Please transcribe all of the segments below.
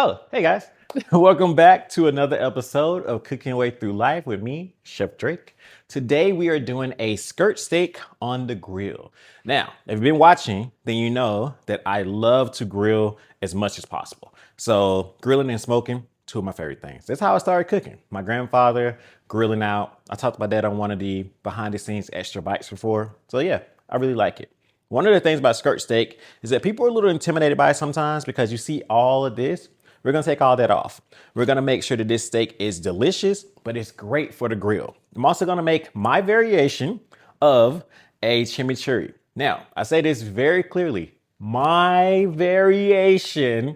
Oh, hey guys. Welcome back to another episode of Cooking Your Way Through Life with me, Chef Drake. Today we are doing a skirt steak on the grill. Now, if you've been watching, then you know that I love to grill as much as possible. So grilling and smoking, two of my favorite things. That's how I started cooking. My grandfather grilling out. I talked about that on one of the behind the scenes extra bites before. So yeah, I really like it. One of the things about skirt steak is that people are a little intimidated by it sometimes because you see all of this. We're gonna take all that off. We're gonna make sure that this steak is delicious, but it's great for the grill. I'm also gonna make my variation of a chimichurri. Now, I say this very clearly, my variation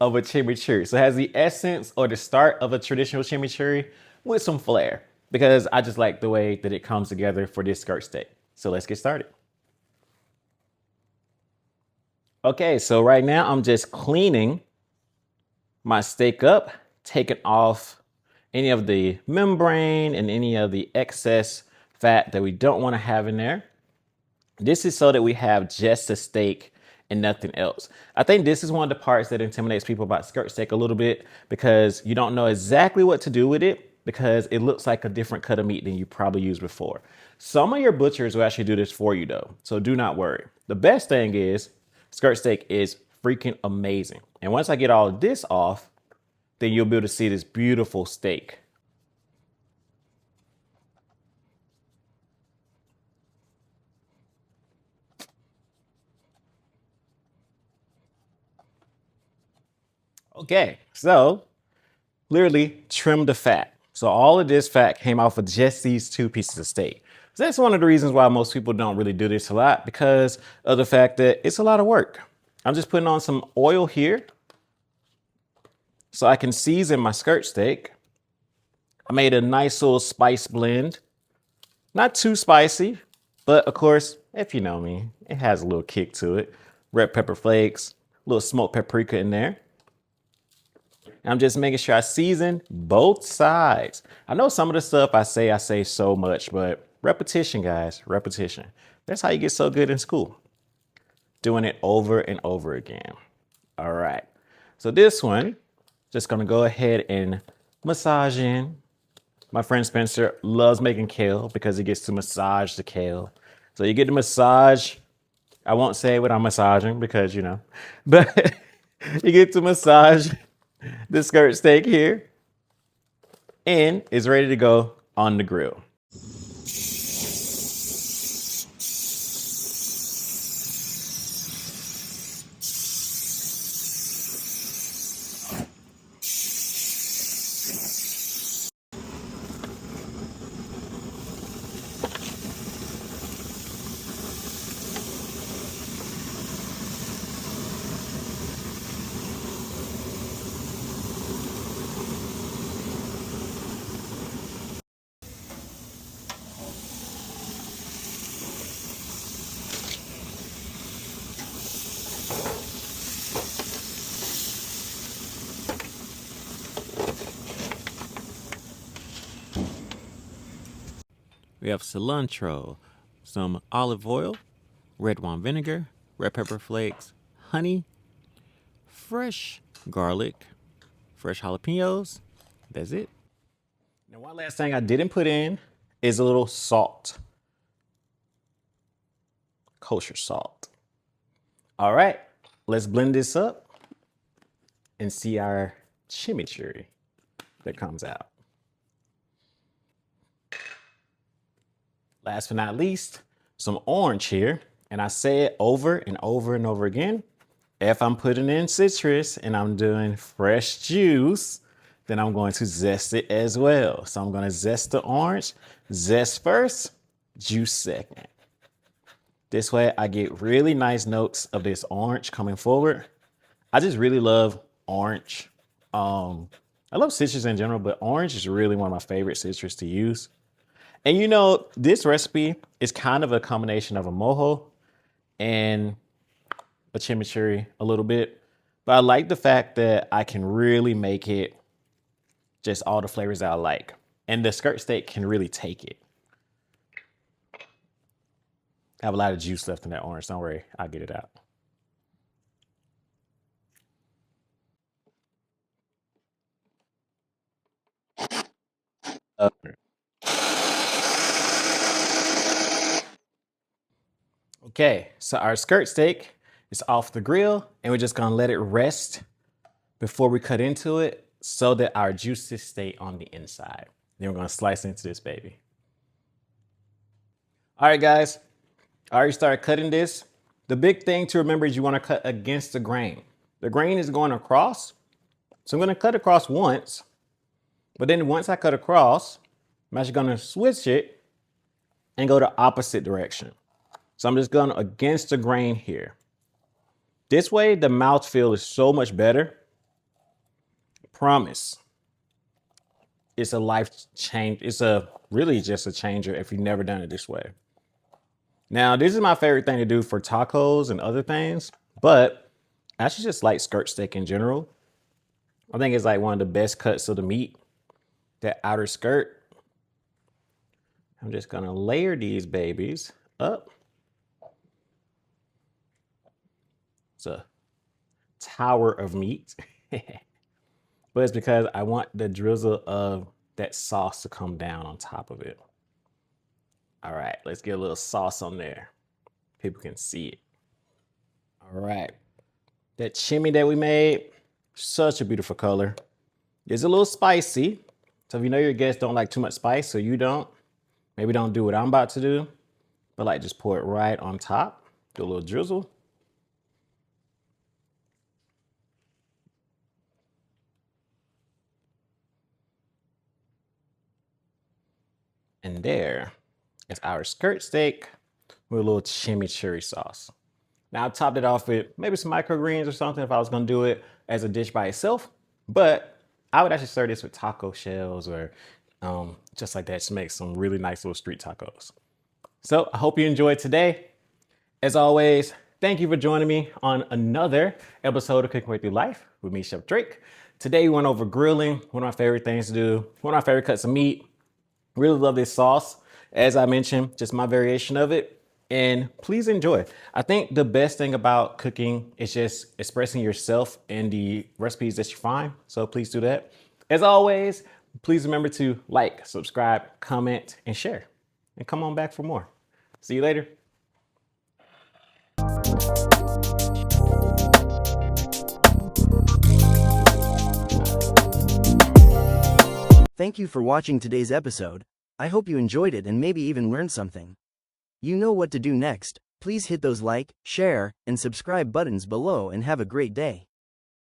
of a chimichurri. So it has the essence or the start of a traditional chimichurri with some flair because I just like the way that it comes together for this skirt steak. So let's get started. Okay, so right now I'm just cleaning my steak up, taking off any of the membrane and any of the excess fat that we don't want to have in there. This is so that we have just a steak and nothing else. I think this is one of the parts that intimidates people about skirt steak a little bit because you don't know exactly what to do with it because it looks like a different cut of meat than you probably used before. Some of your butchers will actually do this for you though, so do not worry. The best thing is skirt steak is freaking amazing. And once I get all of this off, then you'll be able to see this beautiful steak. Okay, so literally trim the fat. So all of this fat came off of just these two pieces of steak. So that's one of the reasons why most people don't really do this a lot because of the fact that it's a lot of work. I'm just putting on some oil here so I can season my skirt steak. I made a nice little spice blend. Not too spicy, but of course, if you know me, it has a little kick to it. Red pepper flakes, a little smoked paprika in there. I'm just making sure I season both sides. I know some of the stuff I say so much, but repetition, guys, repetition. That's how you get so good in school. Doing it over and over again. All right. So this one, just gonna go ahead and massage in. My friend Spencer loves making kale because he gets to massage the kale. So you get to massage. I won't say what I'm massaging because, you know, but you get to massage the skirt steak here and it's ready to go on the grill. We have cilantro, some olive oil, red wine vinegar, red pepper flakes, honey, fresh garlic, fresh jalapenos. That's it. Now, one last thing I didn't put in is a little salt, kosher salt. All right, let's blend this up and see our chimichurri that comes out. Last but not least, some orange here. And I say it over and over and over again. If I'm putting in citrus and I'm doing fresh juice, then I'm going to zest it as well. So I'm going to zest the orange, zest first, juice second. This way I get really nice notes of this orange coming forward. I just really love orange. I love citrus in general, but orange is really one of my favorite citrus to use. And you know, this recipe is kind of a combination of a mojo and a chimichurri a little bit. But I like the fact that I can really make it just all the flavors that I like. And the skirt steak can really take it. I have a lot of juice left in that orange. Don't worry, I'll get it out. Okay, so our skirt steak is off the grill and we're just gonna let it rest before we cut into it so that our juices stay on the inside. Then we're gonna slice into this baby. All right, guys, I already started cutting this. The big thing to remember is you wanna cut against the grain. The grain is going across, so I'm gonna cut across once, but then once I cut across, I'm actually gonna switch it and go the opposite direction. So I'm just going against the grain here. This way, the mouthfeel is so much better. Promise. It's a life change. It's really just a changer if you've never done it this way. Now, this is my favorite thing to do for tacos and other things, but I actually just like skirt steak in general. I think it's like one of the best cuts of the meat, that outer skirt. I'm just gonna layer these babies up. It's a tower of meat, but it's because I want the drizzle of that sauce to come down on top of it. All right, let's get a little sauce on there. People can see it. All right, that chimney that we made, such a beautiful color. It's a little spicy, so if you know your guests don't like too much spice, so you don't, maybe don't do what I'm about to do, but like just pour it right on top, do a little drizzle. And there is our skirt steak with a little chimichurri sauce. Now I topped it off with maybe some microgreens or something if I was gonna do it as a dish by itself, but I would actually serve this with taco shells or just like that to make some really nice little street tacos. So I hope you enjoyed today. As always, thank you for joining me on another episode of Cooking Way Through Life with me, Chef Drake. Today we went over grilling, one of my favorite things to do, one of my favorite cuts of meat. Really love this sauce. As I mentioned, just my variation of it. And please enjoy. I think the best thing about cooking is just expressing yourself in the recipes that you find. So please do that. As always, please remember to like, subscribe, comment, and share. And come on back for more. See you later. Thank you for watching today's episode. I hope you enjoyed it and maybe even learned something. You know what to do next. Please hit those like, share, and subscribe buttons below and have a great day.